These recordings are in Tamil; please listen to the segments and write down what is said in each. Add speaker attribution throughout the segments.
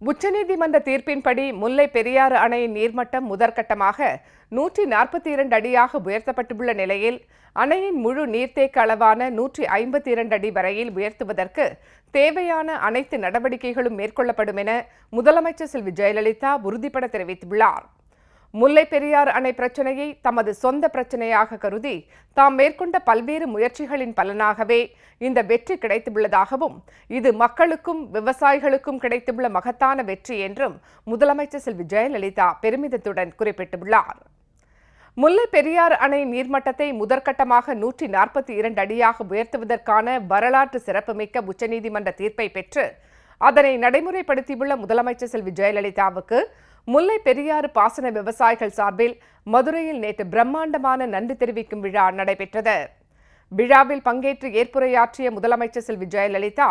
Speaker 1: உச்சநீதிமன்ற தீர்ப்பின்படி முல்லை பெரியாறு அணையின் நீர்மட்டம் முதற்கட்டமாக 142 அடியாக உயர்த்தப்பட்டுள்ள நிலையில் அணையின் முழு நீர்த்தேக்க அளவான 152 அடி வரையில் உயர்த்துவதற்கு தேவையான அனைத்து நடவடிக்கைகளும் மேற்கொள்ளப்படும் என முதலமைச்சர் செல்வி ஜெயலலிதா உறுதிபட தெரிவித்துள்ளார். முல்லை பெரியாறு அணை பிரச்சினையை தமது சொந்த பிரச்சினையாக கருதி தாம் மேற்கொண்ட பல்வேறு முயற்சிகளின் பலனாகவே இந்த வெற்றி கிடைத்துள்ளதாகவும் இது மக்களுக்கும் விவசாயிகளுக்கும் கிடைத்துள்ள மகத்தான வெற்றி என்றும் முதலமைச்சர் செல்வி ஜெயலலிதா பெருமிதத்துடன் குறிப்பிட்டுள்ளார். முல்லை பெரியாறு அணை நீர்மட்டத்தை முதற்கட்டமாக 142 அடியாக உயர்த்துவதற்கான வரலாற்று சிறப்புமிக்க உச்சநீதிமன்ற தீர்ப்பை பெற்று அதனை நடைமுறைப்படுத்தியுள்ள முதலமைச்சர் செல்வி ஜெயலலிதாவுக்கு முல்லை பெரியாறு பாசன விவசாயிகள் சார்பில் மதுரையில் நேற்று பிரம்மாண்டமான நன்றி தெரிவிக்கும் விழா நடைபெற்றது. விழாவில் பங்கேற்று ஏற்புரையாற்றிய முதலமைச்சர் செல்வி ஜெயலலிதா,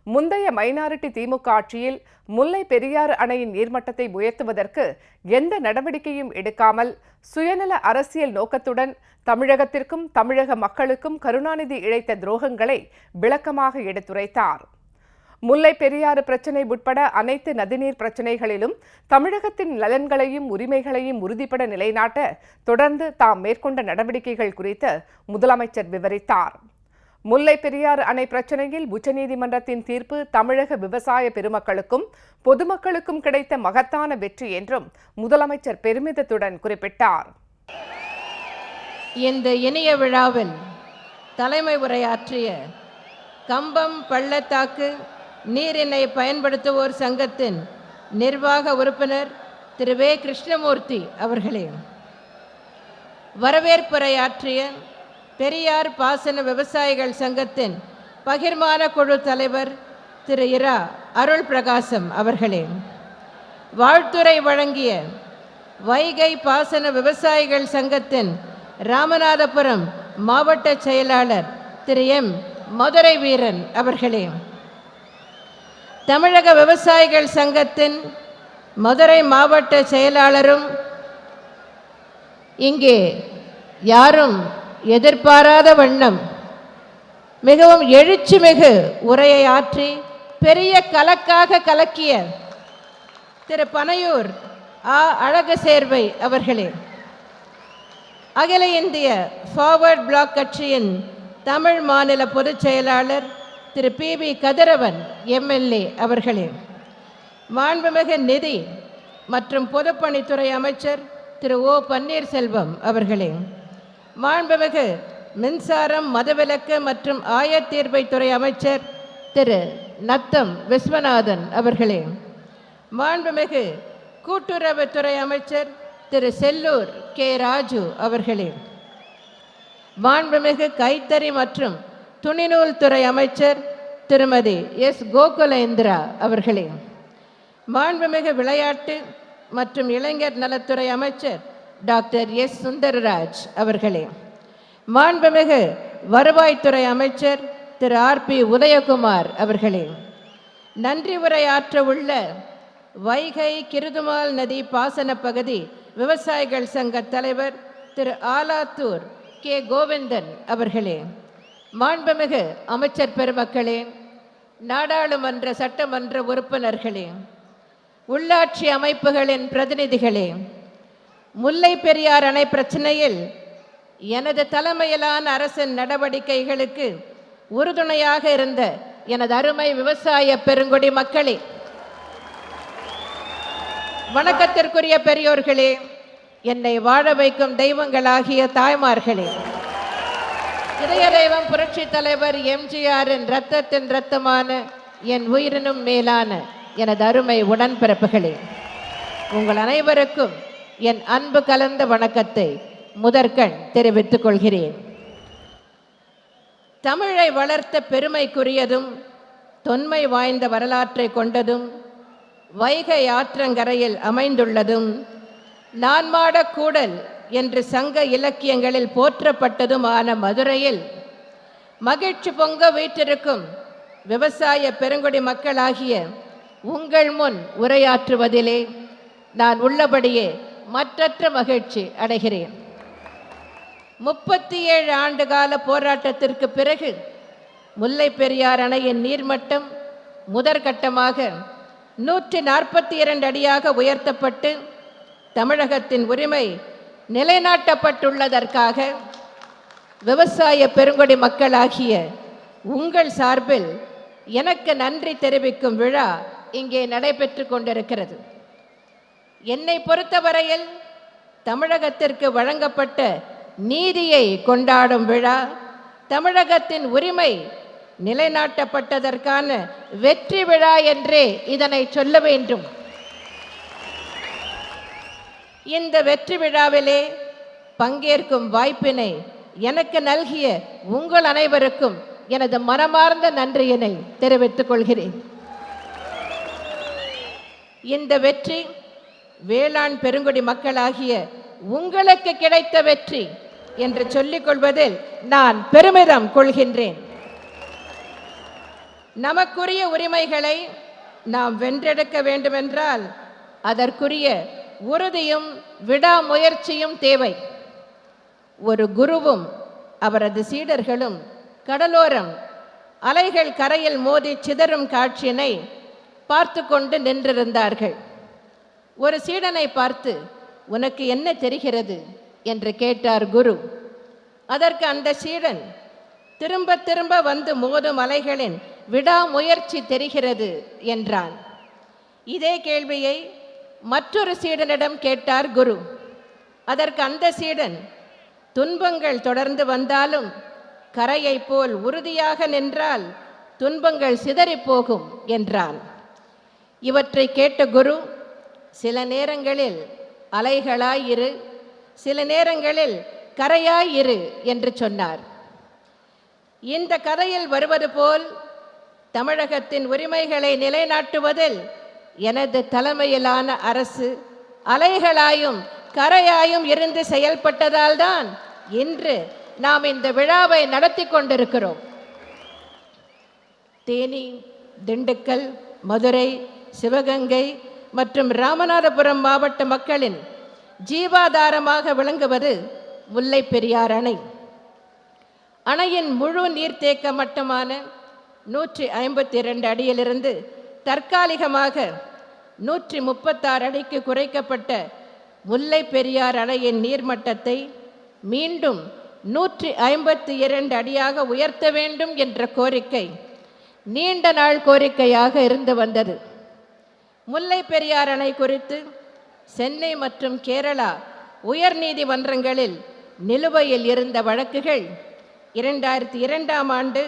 Speaker 1: முந்தைய மைனாரிட்டி திமுக ஆட்சியில் முல்லை பெரியாறு அணையின் நீர்மட்டத்தை உயர்த்துவதற்கு எந்த நடவடிக்கையும் எடுக்காமல் சுயநல அரசியல் நோக்கத்துடன் தமிழகத்திற்கும் தமிழக மக்களுக்கும் கருணாநிதி இழைத்த துரோகங்களை விளக்கமாக எடுத்துரைத்தார். முல்லை பெரியாறு பிரச்சினை உட்பட அனைத்து நதிநீர் பிரச்சினைகளிலும் தமிழகத்தின் நலன்களையும் உரிமைகளையும் உறுதிப்பட நிலைநாட்ட தொடர்ந்து தாம் மேற்கொண்ட நடவடிக்கைகள் குறித்து முதலமைச்சர் விவரித்தார். முல்லை பெரியாறு அணை பிரச்சினையில் உச்சநீதிமன்றத்தின் தீர்ப்பு தமிழக விவசாய பெருமக்களுக்கும் பொதுமக்களுக்கும் கிடைத்த மகத்தான வெற்றி என்றும் முதலமைச்சர் பெருமிதத்துடன் குறிப்பிட்டார்.
Speaker 2: இந்த இனிய விழாவில் தலைமை உரையாற்றிய கம்பம் பள்ளத்தாக்கு நீரினை பயன்படுத்துவோர் சங்கத்தின் நிர்வாக உறுப்பினர் திரு வே கிருஷ்ணமூர்த்தி அவர்களே, வரவேற்புரையாற்றிய பெரியார் பாசன விவசாயிகள் சங்கத்தின் பகிர்மான குழு தலைவர் திரு இரா அருள் பிரகாசம் அவர்களே, வாழ்த்துரை வழங்கிய வைகை பாசன விவசாயிகள் சங்கத்தின் ராமநாதபுரம் மாவட்ட செயலாளர் திரு எம் மதுரை வீரன் அவர்களே, தமிழக விவசாயிகள் சங்கத்தின் மதுரை மாவட்ட செயலாளரும் இங்கே யாரும் எதிர்பாராத வண்ணம் மிகவும் எழுச்சிமிகு உரையை ஆற்றி பெரிய கலக்காக கலக்கிய திரு பனையூர் அழகு சேர்வை அவர்களே, அகில இந்திய ஃபார்வர்ட் பிளாக் கட்சியின் தமிழ் மாநில பொதுச் செயலாளர் திரு பி கதிரவன் எம்எல்ஏ அவர்களே, மாண்புமிகு நிதி மற்றும் பொதுப்பணித்துறை அமைச்சர் திரு ஓ பன்னீர்செல்வம் அவர்களே, மாண்புமிகு மின்சாரம் மதுவிலக்கு மற்றும் ஆயத்தீர்வைத்துறை அமைச்சர் திரு நத்தம் விஸ்வநாதன் அவர்களே, மாண்புமிகு கூட்டுறவுத்துறை அமைச்சர் திரு செல்லூர் கே ராஜு அவர்களே, மாண்புமிகு கைத்தறி மற்றும் துணிநூல் துறை அமைச்சர் திருமதி எஸ் கோகுலேந்திரா அவர்களே, மாண்புமிகு விளையாட்டு மற்றும் இளைஞர் நலத்துறை அமைச்சர் டாக்டர் எஸ் சுந்தரராஜ் அவர்களே, மாண்புமிகு வருவாய்த்துறை அமைச்சர் திரு ஆர்.பி. உதயகுமார் அவர்களே, நன்றி உரையாற்ற உள்ள வைகை கிருதுமால் நதி பாசன பகுதி விவசாயிகள் சங்க தலைவர் திரு ஆலாத்தூர் கே கோவிந்தன் அவர்களே, மாண்புமிகு அமைச்சர் பெருமக்களே, நாடாளுமன்ற சட்டமன்ற உறுப்பினர்களே, உள்ளாட்சி அமைப்புகளின் பிரதிநிதிகளே, முல்லை பெரியார் அணை பிரச்சினையில் எனது தலைமையிலான அரசின் நடவடிக்கைகளுக்கு உறுதுணையாக இருந்த எனது அருமை விவசாய பெருங்குடி மக்களே, வணக்கத்திற்குரிய பெரியோர்களே, என்னை வாழ வைக்கும் தெய்வங்களாகிய தாய்மார்களே, இதய தெய்வம் புரட்சி தலைவர் எம்ஜிஆரின் இரத்தத்தின் இரத்தமான என் உயிரினும் மேலான எனது அருமை உடன்பிறப்புகளே, உங்கள் அனைவருக்கும் என் அன்பு கலந்த வணக்கத்தை முதற்கண் தெரிவித்துக் கொள்கிறேன். தமிழை வளர்த்த பெருமைக்குரியதும் தொன்மை வாய்ந்த வரலாற்றை கொண்டதும் வைகை ஆற்றங்கரையில் அமைந்துள்ளதும் நான்மாட கூடல் என்று சங்க இலக்கியங்களில் போற்றப்பட்டதுமான மதுரையில் மகிழ்ச்சி பொங்க வீற்றிருக்கும் விவசாய பெருங்குடி மக்களாகிய உங்கள் முன் உரையாற்றுவதிலே நான் உள்ளபடியே மற்றற்ற மகிழ்ச்சி அடைகிறேன். 37 ஆண்டுகால போராட்டத்திற்கு பிறகு முல்லை பெரியார் அணையின் நீர்மட்டம் முதற்கட்டமாக 142 அடியாக உயர்த்தப்பட்டு தமிழகத்தின் உரிமை நிலைநாட்டப்பட்டுள்ளதற்காக விவசாய பெருங்குடி மக்களாகிய உங்கள் சார்பில் எனக்கு நன்றி தெரிவிக்கும் விழா இங்கே நடைபெற்று கொண்டிருக்கிறது. என்னை பொறுத்தவரையில் தமிழகத்திற்கு வழங்கப்பட்ட நீதியை கொண்டாடும் விழா, தமிழகத்தின் உரிமை நிலைநாட்டப்பட்டதற்கான வெற்றி விழா என்றே இதனை சொல்ல வேண்டும். இந்த வெற்றி விழாவிலே பங்கேற்கும் வாய்ப்பினை எனக்கு நல்கிய உங்கள் அனைவருக்கும் எனது மனமார்ந்த நன்றியினை தெரிவித்துக் கொள்கிறேன். இந்த வெற்றி வேளாண் பெருங்குடி மக்களாகிய உங்களுக்கு கிடைத்த வெற்றி என்று சொல்லிக் கொள்வதில் நான் பெருமிதம் கொள்கின்றேன். நமக்குரிய உரிமைகளை நாம் வென்றெடுக்க வேண்டுமென்றால் அதற்குரிய உறுதியும் விடாமுயற்சியும் தேவை. ஒரு குருவும் அவரது சீடர்களும் கடலோரம் அலைகள் கரையில் மோதி சிதறும் காட்சியினை பார்த்து கொண்டு நின்றிருந்தார்கள். ஒரு சீடனை பார்த்து, உனக்கு என்ன தெரிகிறது என்று கேட்டார் குரு. அதற்கு அந்த சீடன், திரும்ப திரும்ப வந்து மோதும் அலைகளின் விடாமுயற்சி தெரிகிறது என்றான். இதே கேள்வியை மற்றொரு சீடனிடம் கேட்டார் குரு. அதற்கு அந்த சீடன், துன்பங்கள் தொடர்ந்து வந்தாலும் கரையை போல் உறுதியாக நின்றால் துன்பங்கள் சிதறி போகும் என்றான். இவற்றை கேட்ட குரு, சில நேரங்களில் அலைகளாயிரு, சில நேரங்களில் கரையாயிரு என்று சொன்னார். இந்த கதையில் வருவது போல் தமிழகத்தின் உரிமைகளை நிலைநாட்டுவதில் எனது தலைமையிலான அரசு அலைகளாயும் கரையாயும் இருந்து செயல்பட்டதால் தான் இன்று நாம் இந்த விழாவை நடத்தி கொண்டிருக்கிறோம். தேனி, திண்டுக்கல், மதுரை, சிவகங்கை மற்றும் ராமநாதபுரம் மாவட்ட மக்களின் ஜீவாதாரமாக விளங்குவது முல்லை பெரியாறு அணை. அணையின் முழு நீர்த்தேக்க மட்டமான 152 அடியிலிருந்து தற்காலிகமாக 136 அடிக்கு குறைக்கப்பட்ட முல்லை பெரியாறு அணையின் நீர்மட்டத்தை மீண்டும் 152 அடியாக உயர்த்த வேண்டும் என்ற கோரிக்கை நீண்ட நாள் கோரிக்கையாக இருந்து வந்தது. முல்லை பெரியாறு அணை குறித்து சென்னை மற்றும் கேரளா உயர் நீதிமன்றங்களில் நிலுவையில் இருந்த வழக்குகள் 2002ஆம் ஆண்டு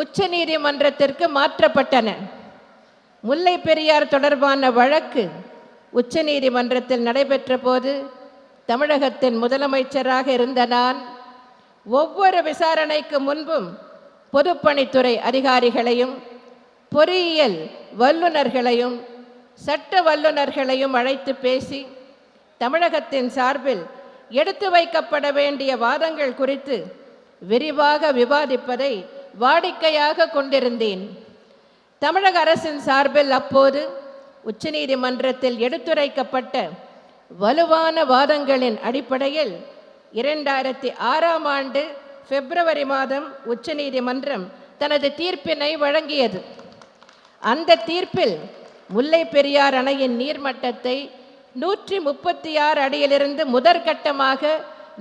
Speaker 2: உச்ச நீதிமன்றத்திற்கு மாற்றப்பட்டன. முல்லை பெரியார் தொடர்பான வழக்கு உச்ச நீதிமன்றத்தில் நடைபெற்ற போது தமிழகத்தின் முதலமைச்சராக இருந்த நான் ஒவ்வொரு விசாரணைக்கு முன்பும் பொதுப்பணித்துறை அதிகாரிகளையும் பொறியியல் வல்லுநர்களையும் சட்ட வல்லுநர்களையும் அழைத்து பேசி தமிழகத்தின் சார்பில் எடுத்து வைக்கப்பட வேண்டிய வாதங்கள் குறித்து விரிவாக விவாதிப்பதை வாடிக்கையாக கொண்டிருந்தேன். தமிழக அரசின் சார்பில் அப்போது உச்சநீதிமன்றத்தில் எடுத்துரைக்கப்பட்ட வலுவான வாதங்களின் அடிப்படையில் 2006ஆம் ஆண்டு பிப்ரவரி மாதம் உச்சநீதிமன்றம் தனது தீர்ப்பினை வழங்கியது. அந்த தீர்ப்பில் முல்லை பெரியார் அணையின் நீர்மட்டத்தை 136 அடியிலிருந்து முதற்கட்டமாக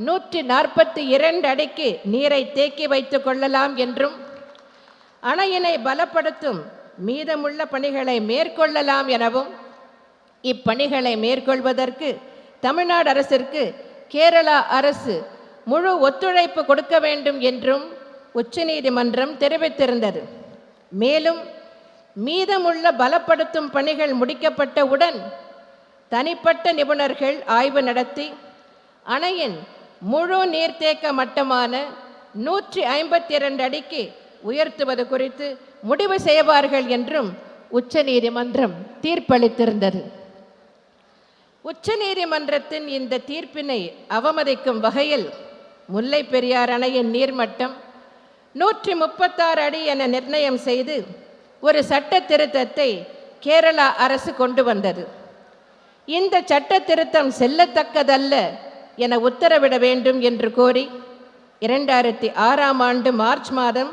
Speaker 2: 142 அடிக்கு நீரை தேக்கி வைத்துக் கொள்ளலாம் என்றும் அணையினை பலப்படுத்தும் மீதமுள்ள பணிகளை மேற்கொள்ளலாம் எனவும் இப்பணிகளை மேற்கொள்வதற்கு தமிழ்நாடு அரசிற்கு கேரளா அரசு முழு ஒத்துழைப்பு கொடுக்க வேண்டும் என்றும் உச்சநீதிமன்றம் தெரிவித்திருந்தது. மேலும் மீதமுள்ள பலப்படுத்தும் பணிகள் முடிக்கப்பட்டவுடன் தனிப்பட்ட நிபுணர்கள் ஆய்வு நடத்தி அணையின் முழு நீர்த்தேக்க மட்டமான 152 அடிக்கு உயர்த்துவது குறித்து முடிவு செய்வார்கள் என்றும் உச்சநீதிமன்றம் தீர்ப்பளித்திருந்தது. உச்சநீதிமன்றத்தின் இந்த தீர்ப்பினை அவமதிக்கும் வகையில் முல்லை பெரியார் அணையின் நீர்மட்டம் 136 அடி என நிர்ணயம் செய்து ஒரு சட்ட திருத்தத்தை கேரளா அரசு கொண்டு வந்தது. இந்த சட்ட திருத்தம் செல்லத்தக்கதல்ல என உத்தரவிட வேண்டும் என்று கோரி 2006ஆம் ஆண்டு மார்ச் மாதம்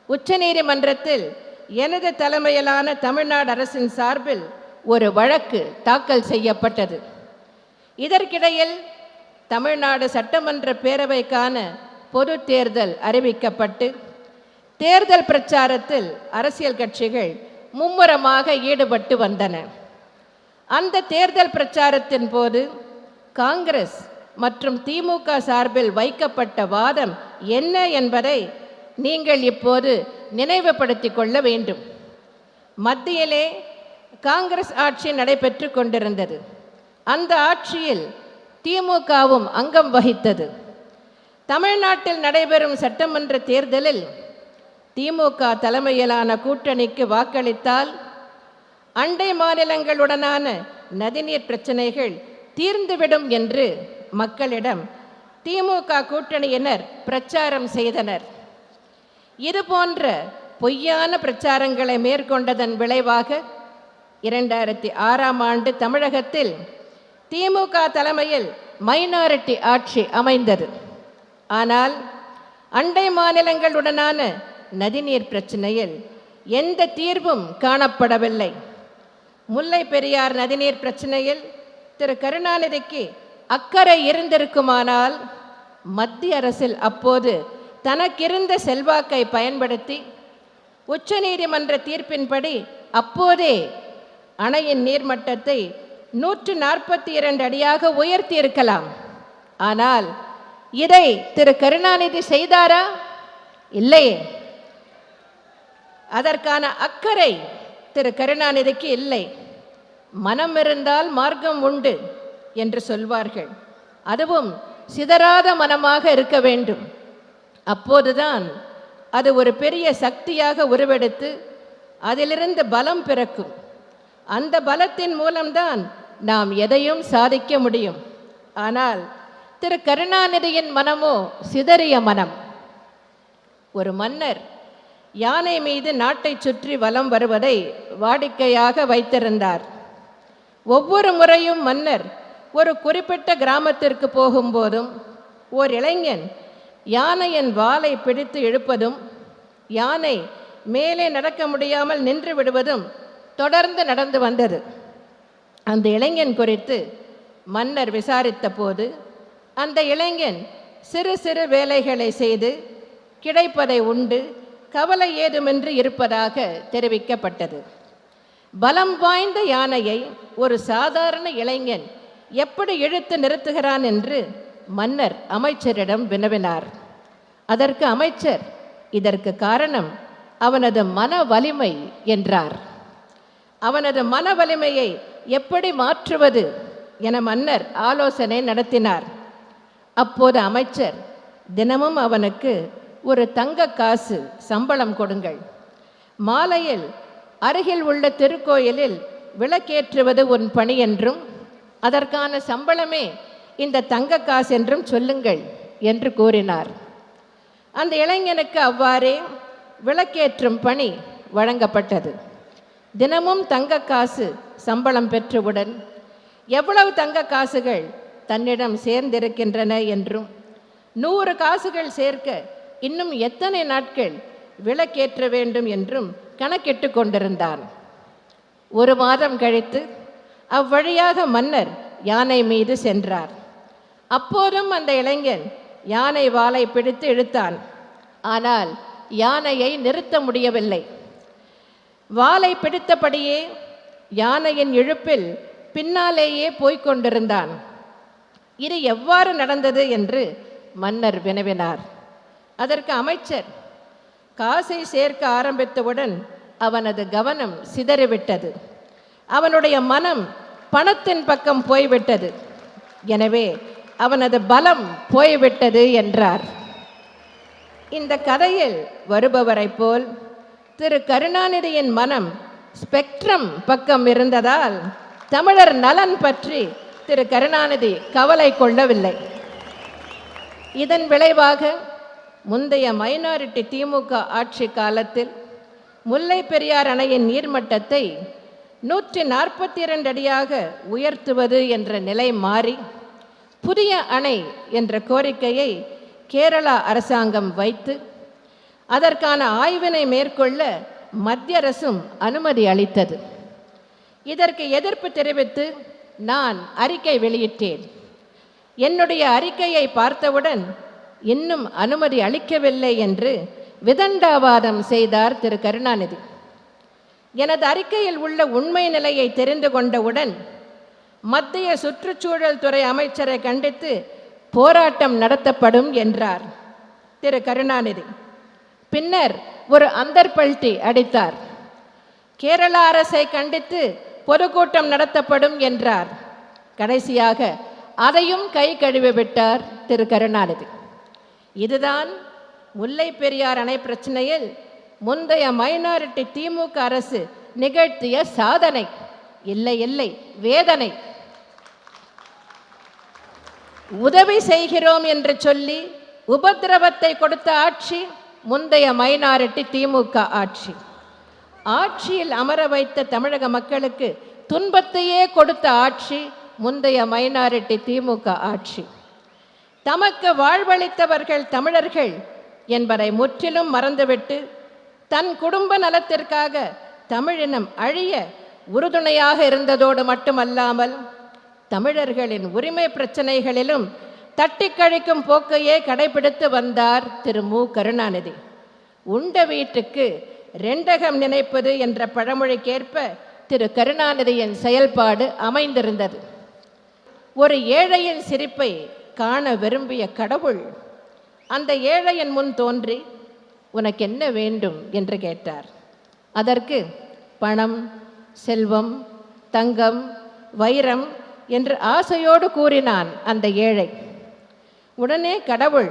Speaker 2: உச்சநீதிமன்றத்தில் எனது தலைமையிலான தமிழ்நாடு அரசின் சார்பில் ஒரு வழக்கு தாக்கல் செய்யப்பட்டது. இதற்கிடையில் தமிழ்நாடு சட்டமன்ற பேரவைக்கான பொது தேர்தல் அறிவிக்கப்பட்டு தேர்தல் பிரச்சாரத்தில் அரசியல் கட்சிகள் மும்முரமாக ஈடுபட்டு வந்தன. அந்த தேர்தல் பிரச்சாரத்தின் போது காங்கிரஸ் மற்றும் திமுக சார்பில் வைக்கப்பட்ட வாதம் என்ன என்பதை நீங்கள் இப்போது நினைவுபடுத்திக் கொள்ள வேண்டும். மத்தியிலே காங்கிரஸ் ஆட்சி நடைபெற்று கொண்டிருந்தது. அந்த ஆட்சியில் திமுகவும் அங்கம் வகித்தது. தமிழ்நாட்டில் நடைபெறும் சட்டமன்ற தேர்தலில் திமுக தலைமையிலான கூட்டணிக்கு வாக்களித்தால் அண்டை மாநிலங்களுடனான நதிநீர் பிரச்சனைகள் தீர்ந்துவிடும் என்று மக்களிடம் திமுக கூட்டணியினர் பிரச்சாரம் செய்தனர். இதுபோன்ற பொய்யான பிரச்சாரங்களை மேற்கொண்டதன் விளைவாக 2006ஆம் ஆண்டு தமிழகத்தில் திமுக தலைமையில் மைனாரிட்டி ஆட்சி அமைந்தது. ஆனால் அண்டை மாநிலங்களுடனான நதிநீர் பிரச்சனையில் எந்த தீர்வும் காணப்படவில்லை. முல்லை பெரியார் நதிநீர் பிரச்சனையில் திரு கருணாநிதிக்கு அக்கறை இருந்திருக்குமானால் மத்திய அரசில் அப்போது தனக்கிருந்த செல்வாக்கை பயன்படுத்தி உச்சநீதிமன்ற தீர்ப்பின்படி அப்போதே அணையின் நீர்மட்டத்தை 142 அடியாக உயர்த்தி இருக்கலாம். ஆனால் இதை திரு கருணாநிதி செய்தாரா? இல்லையே. அதற்கான அக்கறை திரு கருணாநிதிக்கு இல்லை. மனம் இருந்தால் மார்க்கம் உண்டு என்று சொல்வார்கள். அதுவும் சிதறாத மனமாக இருக்க வேண்டும். அப்போதுதான் அது ஒரு பெரிய சக்தியாக உருவெடுத்து அதிலிருந்து பலம் பிறக்கும். அந்த பலத்தின் மூலம்தான் நாம் எதையும் சாதிக்க முடியும். ஆனால் திரு கருணாநிதியின் மனமோ சிதறிய மனம். ஒரு மன்னர் யானை மீது நாட்டை சுற்றி வலம் வருவதை வாடிக்கையாக வைத்திருந்தார். ஒவ்வொரு முறையும் மன்னர் ஒரு குறிப்பிட்ட கிராமத்திற்கு போகும்போதும் ஓர் இளைஞன் யானையின் வாலை பிடித்து இழுப்பதும் யானை மேலே நடக்க முடியாமல் நின்று விடுவதும் தொடர்ந்து நடந்து வந்தது. அந்த இளைஞன் குறித்து மன்னர் விசாரித்த போது அந்த இளைஞன் சிறு சிறு வேலைகளை செய்து கிடைப்பதை உண்டு கவலை ஏதுமின்றி இருப்பதாக தெரிவிக்கப்பட்டது. பலம் வாய்ந்த யானையை ஒரு சாதாரண இளைஞன் எப்படி இழுத்து நிறுத்துகிறான் என்று மன்னர் அமைச்சரிடம் வினவினார். அதற்கு அமைச்சர் இதற்கு காரணம் அவனது மன வலிமை என்றார். அவனது மன வலிமையை எப்படி மாற்றுவது என மன்னர் ஆலோசனை நடத்தினார். அப்போது அமைச்சர், தினமும் அவனுக்கு ஒரு தங்க காசு சம்பளம் கொடுங்கள். மாலையில் அருகில் உள்ள திருக்கோயிலில் விளக்கேற்றுவது உன் பணி என்றும் அதற்கான சம்பளமே இந்த தங்க காசு என்றும் சொல்லுங்கள் என்று கூறினார். அந்த இளைஞனுக்கு அவ்வாறே விளக்கேற்றும் பணி வழங்கப்பட்டது. தினமும் தங்க காசு சம்பளம் பெற்றவுடன் எவ்வளவு தங்க காசுகள் தன்னிடம் சேர்ந்திருக்கின்றன என்றும் 100 காசுகள் சேர்க்க இன்னும் எத்தனை நாட்கள் விளக்கேற்ற வேண்டும் என்றும் கணக்கிட்டு கொண்டிருந்தான். 1 மாதம் கழித்து அவ்வழியாக மன்னர் யானை மீது சென்றார். அப்போதும் அந்த இளைஞன் யானை வாலை பிடித்து இழுத்தான். ஆனால் யானையை நிறுத்த முடியவில்லை. வாலை பிடித்தபடியே யானையின் இழுப்பில் பின்னாலேயே போய்கொண்டிருந்தான். இது எவ்வாறு நடந்தது என்று மன்னர் வினவினார். அதற்கு அமைச்சர், காசை சேர்க்க ஆரம்பித்தவுடன் அவனது கவனம் சிதறிவிட்டது. அவனுடைய மனம் பணத்தின் பக்கம் போய்விட்டது. எனவே அவனது பலம் போய்விட்டது என்றார். இந்த கதையில் வருபவரை போல் திரு கருணாநிதியின் மனம் ஸ்பெக்ட்ரம் பக்கம் இருந்ததால் தமிழர் நலன் பற்றி திரு கருணாநிதி கவலை கொள்ளவில்லை. இதன் விளைவாக முந்தைய மைனாரிட்டி திமுக ஆட்சி காலத்தில் முல்லை பெரியார் அணையின் நீர்மட்டத்தை 142 அடியாக உயர்த்துவது என்ற நிலை மாறி புதிய அணை என்ற கோரிக்கையை கேரளா அரசாங்கம் வைத்து அதற்கான ஆய்வினை மேற்கொள்ள மத்திய அரசும் அனுமதி அளித்தது. இதற்கு எதிர்ப்பு தெரிவித்து நான் அறிக்கை வெளியிட்டேன். என்னுடைய அறிக்கையை பார்த்தவுடன் இன்னும் அனுமதி அளிக்கவில்லை என்று விதண்டாவாதம் செய்தார் திரு கருணாநிதி. எனது அறிக்கையில் உள்ள உண்மை நிலையை தெரிந்து கொண்டவுடன் மத்திய சுற்றுச்சூழல் துறை அமைச்சரை கண்டித்து போராட்டம் நடத்தப்படும் என்றார் திரு கருணாநிதி. பின்னர் ஒரு அந்தர்பல்ட்டி அடித்தார். கேரள அரசை கண்டித்து பொதுக்கூட்டம் நடத்தப்படும் என்றார். கடைசியாக அதையும் கை கழுவி விட்டார் திரு கருணாநிதி. இதுதான் முல்லை பெரியார் அணை பிரச்சனையில் முந்தைய மைனாரிட்டி திமுக அரசு நிகழ்த்திய சாதனை. இல்லை இல்லை, வேதனை. உதவி செய்கிறோம் என்று சொல்லி உபத்திரவத்தை கொடுத்த ஆட்சி முந்தைய மைனாரிட்டி திமுக ஆட்சி. ஆட்சியில் அமர வைத்த தமிழக மக்களுக்கு துன்பத்தையே கொடுத்த ஆட்சி முந்தைய மைனாரிட்டி திமுக ஆட்சி. தமக்கு வாழ்வளித்தவர்கள் தமிழர்கள் என்பதை முற்றிலும் மறந்துவிட்டு தன் குடும்ப நலத்திற்காக தமிழினம் அழிய உறுதுணையாக இருந்ததோடு மட்டுமல்லாமல் தமிழர்களின் உரிமை பிரச்சனைகளிலும் தட்டி கழிக்கும் போக்கையே கடைபிடித்து வந்தார் திரு மு கருணாநிதி. உண்ட வீட்டுக்கு ரெண்டகம் நினைப்பது என்ற பழமொழிக்கேற்ப திரு கருணாநிதியின் செயல்பாடு அமைந்திருந்தது. ஒரு ஏழையின் சிரிப்பை காண விரும்பிய கடவுள் அந்த ஏழையின் முன் தோன்றி உனக்கு என்ன வேண்டும் என்று கேட்டார். அதற்கு பணம், செல்வம், தங்கம், வைரம் என்று ஆசையோடு கூறினான் அந்த ஏழை. உடனே கடவுள்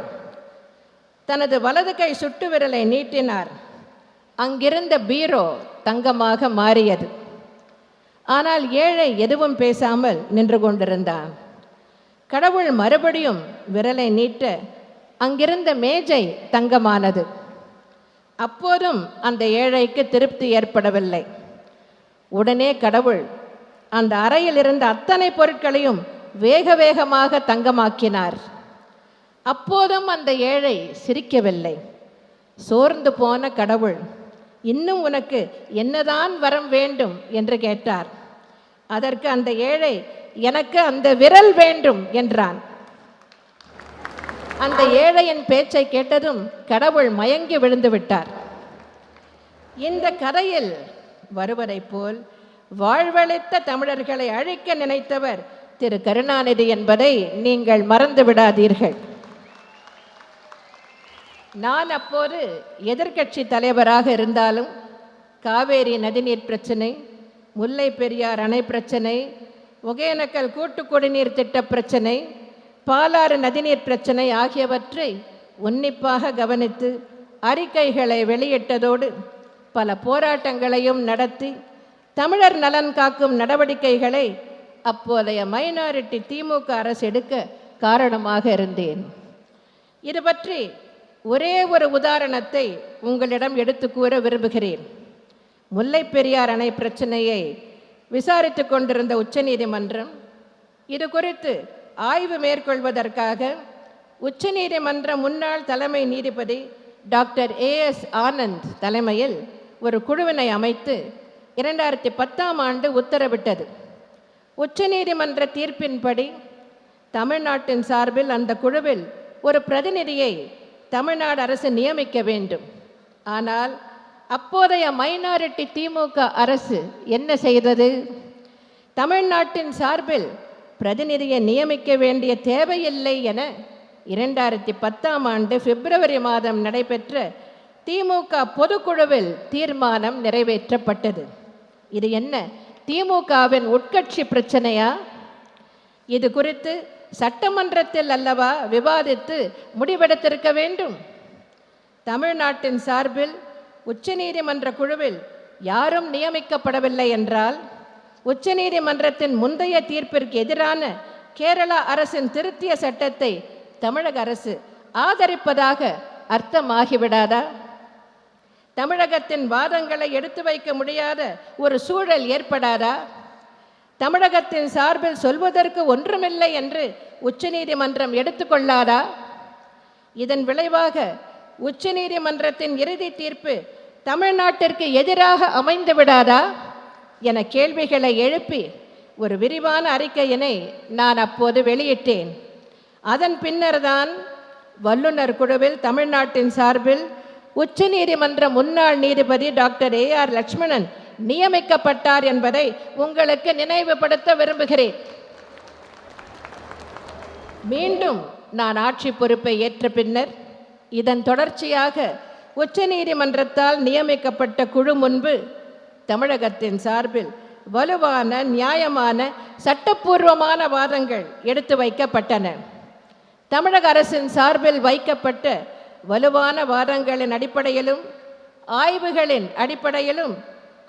Speaker 2: தனது வலது கை சுட்டு விரலை நீட்டினார். அங்கிருந்த பீரோ தங்கமாக மாறியது. ஆனால் ஏழை எதுவும் பேசாமல் நின்று கொண்டிருந்தான். கடவுள் மறுபடியும் விரலை நீட்ட அங்கிருந்த மேஜை தங்கமானது. அப்போதும் அந்த ஏழைக்கு திருப்தி ஏற்படவில்லை. உடனே கடவுள் அந்த அறையில் இருந்த அத்தனை பொருட்களையும் வேக வேகமாக தங்கமாக்கினார். அப்போதும் அந்த ஏழை சிரிக்கவில்லை. சோர்ந்து போன கடவுள் இன்னும் உனக்கு என்னதான் வரம் வேண்டும் என்று கேட்டார். அதற்கு அந்த ஏழை எனக்கு அந்த விரல் வேண்டும் என்றான். அந்த ஏழையின் பேச்சை கேட்டதும் கடவுள் மயங்கி விழுந்து விட்டார். இந்த கதையில் வருவதைப் போல் வாழ்வளித்த தமிழர்களை அழிக்க நினைத்தவர் திரு கருணாநிதி என்பதை நீங்கள் மறந்து விடாதீர்கள். நான் அப்போது எதிர்க்கட்சி தலைவராக இருந்தாலும் காவேரி நதிநீர் பிரச்சனை, முல்லை பெரியார் அணை பிரச்சனை, ஒகேனக்கல் கூட்டு குடிநீர் திட்ட பிரச்சனை, பாலாறு நதிநீர் பிரச்சனை ஆகியவற்றை உன்னிப்பாக கவனித்து அறிக்கைகளை வெளியிட்டதோடு பல போராட்டங்களையும் நடத்தி தமிழர் நலன் காக்கும் நடவடிக்கைகளை அப்போதைய மைனாரிட்டி திமுக அரசு எடுக்க காரணமாக இருந்தேன். இது பற்றி ஒரே ஒரு உதாரணத்தை உங்களிடம் எடுத்து கூற விரும்புகிறேன். முல்லை பெரியார் அணை பிரச்சனையை விசாரித்து கொண்டிருந்த உச்சநீதிமன்றம் இது குறித்து ஆய்வு மேற்கொள்வதற்காக உச்சநீதிமன்ற முன்னாள் தலைமை நீதிபதி டாக்டர் ஏஎஸ் ஆனந்த் தலைமையில் ஒரு குழுவினை அமைத்து 2010ஆம் ஆண்டு உத்தரவிட்டது. உச்சநீதிமன்ற தீர்ப்பின்படி தமிழ்நாட்டின் சார்பில் அந்த குழுவில் ஒரு பிரதிநிதியை தமிழ்நாடு அரசு நியமிக்க வேண்டும். ஆனால் அப்போதைய மைனாரிட்டி திமுக அரசு என்ன செய்தது? தமிழ்நாட்டின் சார்பில் பிரதிநிதியை நியமிக்க வேண்டிய தேவையில்லை என 2010ஆம் ஆண்டு பிப்ரவரி மாதம் நடைபெற்ற திமுக பொதுக்குழுவில் தீர்மானம் நிறைவேற்றப்பட்டது. இது என்ன, திமுகவின் உட்கட்சி பிரச்சனையா? இது குறித்து சட்டமன்றத்தில் அல்லவா விவாதித்து முடிவெடுத்திருக்க வேண்டும். தமிழ்நாட்டின் சார்பில் உச்சநீதிமன்ற குழுவில் யாரும் நியமிக்கப்படவில்லை என்றால் உச்சநீதிமன்றத்தின் முந்தைய தீர்ப்பிற்கு எதிரான கேரளா அரசின் திருத்திய சட்டத்தை தமிழக அரசு ஆதரிப்பதாக அர்த்தமாகிவிடாதா? தமிழகத்தின் வாதங்களை எடுத்து வைக்க முடியாத ஒரு சூழல் ஏற்படாதா? தமிழகத்தின் சார்பில் சொல்வதற்கு ஒன்றுமில்லை என்று உச்சநீதிமன்றம் எடுத்துக்கொள்ளாதா? இதன் விளைவாக உச்சநீதிமன்றத்தின் இறுதி தீர்ப்பு தமிழ்நாட்டிற்கு எதிராக அமைந்து விடாதா? என கேள்விகளை எழுப்பி ஒரு விரிவான அறிக்கையினை நான் அப்போது வெளியிட்டேன். அதன் பின்னர்தான் வல்லுநர் குழுவில் தமிழ்நாட்டின் சார்பில் உச்சநீதிமன்ற முன்னாள் நீதிபதி டாக்டர் ஏஆர் லட்சுமணன் நியமிக்கப்பட்டார் என்பதை உங்களுக்கு நினைவுபடுத்த விரும்புகிறேன். மீண்டும் நான் ஆட்சி பொறுப்பை ஏற்ற பின்னர் இதன் தொடர்ச்சியாக உச்சநீதிமன்றத்தால் நியமிக்கப்பட்ட குழு முன்பு தமிழகத்தின் சார்பில் வலுவான நியாயமான சட்டப்பூர்வமான வாதங்கள் எடுத்து வைக்கப்பட்டன. தமிழக அரசின் சார்பில் வைக்கப்பட்ட வலுவான வாதங்களின் அடிப்படையிலும் ஆய்வுகளின் அடிப்படையிலும்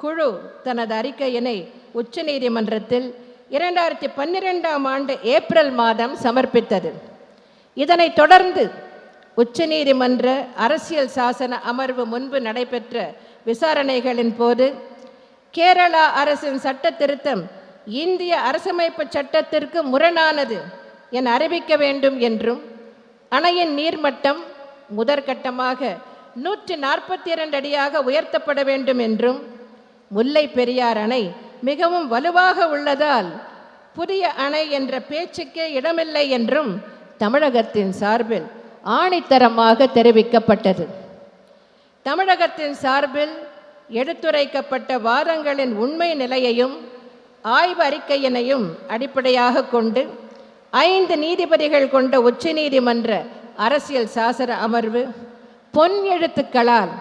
Speaker 2: குழு தனது அறிக்கையினை உச்சநீதிமன்றத்தில் 2012ஆம் ஆண்டு ஏப்ரல் மாதம் சமர்ப்பித்தது. இதனைத் தொடர்ந்து உச்சநீதிமன்ற அரசியல் சாசன அமர்வு முன்பு நடைபெற்ற விசாரணைகளின் போது கேரளா அரசின் சட்ட திருத்தம் இந்திய அரசமைப்பு சட்டத்திற்கு முரணானது என அறிவிக்க வேண்டும் என்றும் அணையின் நீர்மட்டம் முதற்கட்டமாக 142 அடியாக உயர்த்தப்பட வேண்டும் என்றும் முல்லை பெரியார் அணை மிகவும் வலுவாக உள்ளதால் புதிய அணை என்ற பேச்சுக்கே இடமில்லை என்றும் தமிழகத்தின் சார்பில் ஆணித்தரமாக தெரிவிக்கப்பட்டது. தமிழகத்தின் சார்பில் எடுத்துரைக்கப்பட்ட வாதங்களின் உண்மை நிலையையும் ஆய்வு அறிக்கையினையும் அடிப்படையாக கொண்டு 5 நீதிபதிகள் கொண்ட உச்சநீதிமன்ற அரசியல் சாசன அமர்வு பொன் எழுத்துக்களால்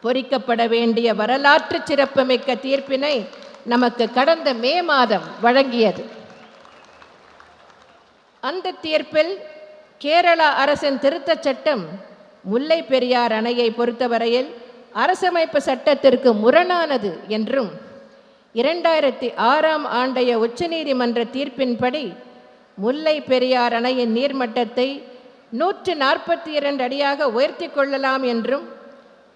Speaker 2: பொறிக்கப்பட வேண்டிய வரலாற்று சிறப்புமிக்க தீர்ப்பினை நமக்கு கடந்த மே மாதம் வழங்கியது. அந்த தீர்ப்பில் கேரளா அரசின் திருத்தச் சட்டம் முல்லை பெரியார் அணையை பொறுத்தவரையில் அரசமைப்பு சட்டத்திற்கு முரணானது என்றும் 2006ஆம் ஆண்டைய உச்சநீதிமன்ற தீர்ப்பின்படி முல்லை பெரியார் அணையின் நீர்மட்டத்தை 142 அடியாக உயர்த்தி கொள்ளலாம் என்றும்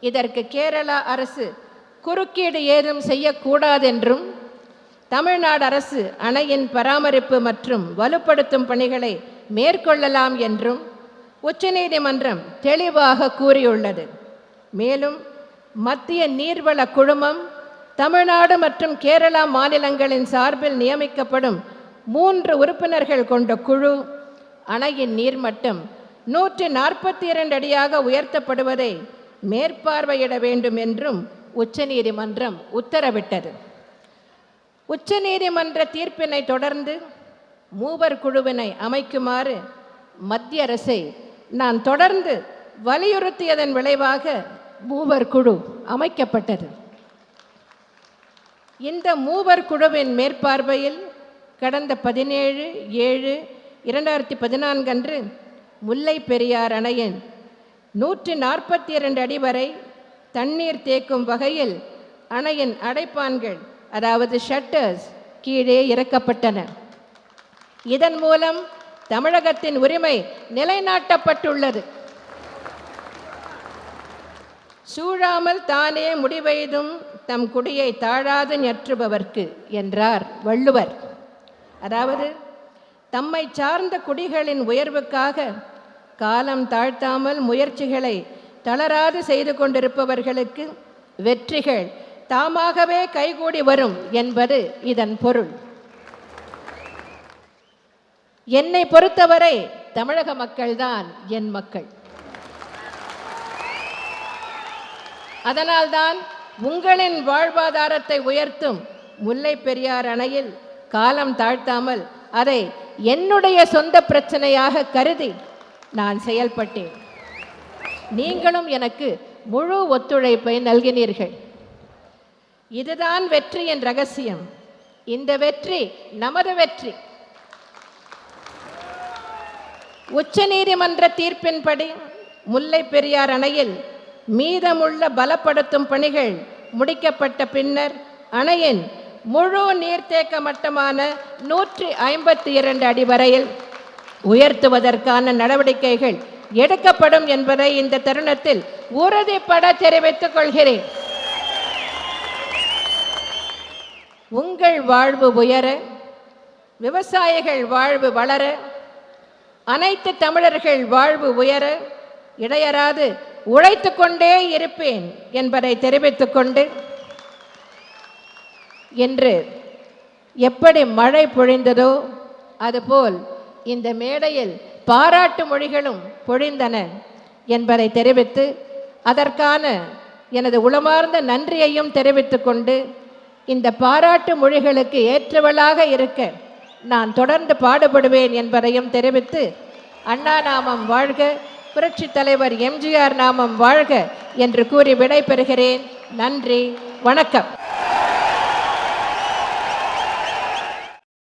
Speaker 2: இதற்கு கேரளா அரசு குறுக்கீடு ஏதும் செய்யக்கூடாதென்றும் தமிழ்நாடு அரசு அணையின் பராமரிப்பு மற்றும் வலுப்படுத்தும் பணிகளை மேற்கொள்ளலாம் என்றும் உச்சநீதிமன்றம் தெளிவாக கூறியுள்ளது. மேலும் மத்திய நீர்வள குழுமம் தமிழ்நாடு மற்றும் கேரளா மாநிலங்களின் சார்பில் நியமிக்கப்படும் 3 உறுப்பினர்கள் கொண்ட குழு அணையின் நீர்மட்டம் 142 அடியாக உயர்த்தப்படுவதை மேற்பார்வையிட வேண்டும் என்றும் உச்சநீதிமன்றம் உத்தரவிட்டது. உச்சநீதிமன்ற தீர்ப்பினை தொடர்ந்து மூவர் குழுவினை அமைக்குமாறு மத்திய அரசை நான் தொடர்ந்து வலியுறுத்தியதன் விளைவாக மூவர் குழு அமைக்கப்பட்டது. இந்த மூவர் குழுவின் மேற்பார்வையில் கடந்த 17/7/2014 அன்று முல்லை பெரியார் அணையின் 142 அடி வரை தண்ணீர் தேக்கும் வகையில் அணையின் அடைப்பான்கள் அதாவது ஷட்டர்ஸ் கீழே இறக்கப்பட்டன. இதன் மூலம் தமிழகத்தின் உரிமை நிலைநாட்டப்பட்டுள்ளது. சூழாமல் தானே முடிவெய்தும் தம் குடியை தாழாது ஞற்றுபவர்க்கு என்றார் வள்ளுவர். அதாவது தம்மை சார்ந்த குடிகளின் உயர்வுக்காக காலம் தாழ்த்தாமல் முயற்சிகளை தளராது செய்து கொண்டிருப்பவர்களுக்கு வெற்றிகள் தாமாகவே கைகூடி வரும் என்பது இதன் பொருள். என்னை பொறுத்தவரை தமிழக மக்கள்தான் என் மக்கள். அதனால்தான் உங்களின் வாழ்வாதாரத்தை உயர்த்தும் முல்லை பெரியார் அணையில் காலம் தாழ்த்தாமல் அதை என்னுடைய சொந்த பிரச்சனையாக கருதி நான் செயல்பட்டேன். நீங்களும் எனக்கு முழு ஒத்துழைப்பை நல்கினீர்கள். இதுதான் வெற்றியின் ரகசியம். இந்த வெற்றி நமது வெற்றி. உச்சநீதிமன்ற தீர்ப்பின்படி முல்லை பெரியார் அணையில் மீதமுள்ள பலப்படுத்தும் பணிகள் முடிக்கப்பட்ட பின்னர் அணையின் முழு நீர்த்தேக்க மட்டமான 152 அடி வரையில் உயர்த்துவதற்கான நடவடிக்கைகள் எடுக்கப்படும் என்பதை இந்த தருணத்தில் உறுதிப்பட தெரிவித்துக் கொள்கிறேன். உங்கள் வாழ்வு உயர, விவசாயிகள் வாழ்வு வளர, அனைத்து தமிழர்கள் வாழ்வு உயர இடையறாது உழைத்து கொண்டே இருப்பேன் என்பதை தெரிவித்துக் கொண்டு என்று எப்படி மழை பொழிந்ததோ அதுபோல் இந்த மேடையில் பாராட்டு மொழிகளும் பொழிந்தன என்பதை தெரிவித்து அதற்கான எனது உளமார்ந்த நன்றியையும் தெரிவித்து கொண்டு இந்த பாராட்டு மொழிகளுக்கு ஏற்றவளாக இருக்க நான் தொடர்ந்து பாடுபடுவேன் என்பதையும் தெரிவித்து அண்ணா நாமம் வாழ்க, புரட்சித் தலைவர் எம்ஜிஆர் நாமம் வாழ்க என்று கூறி விடை பெறுகிறேன். நன்றி, வணக்கம்.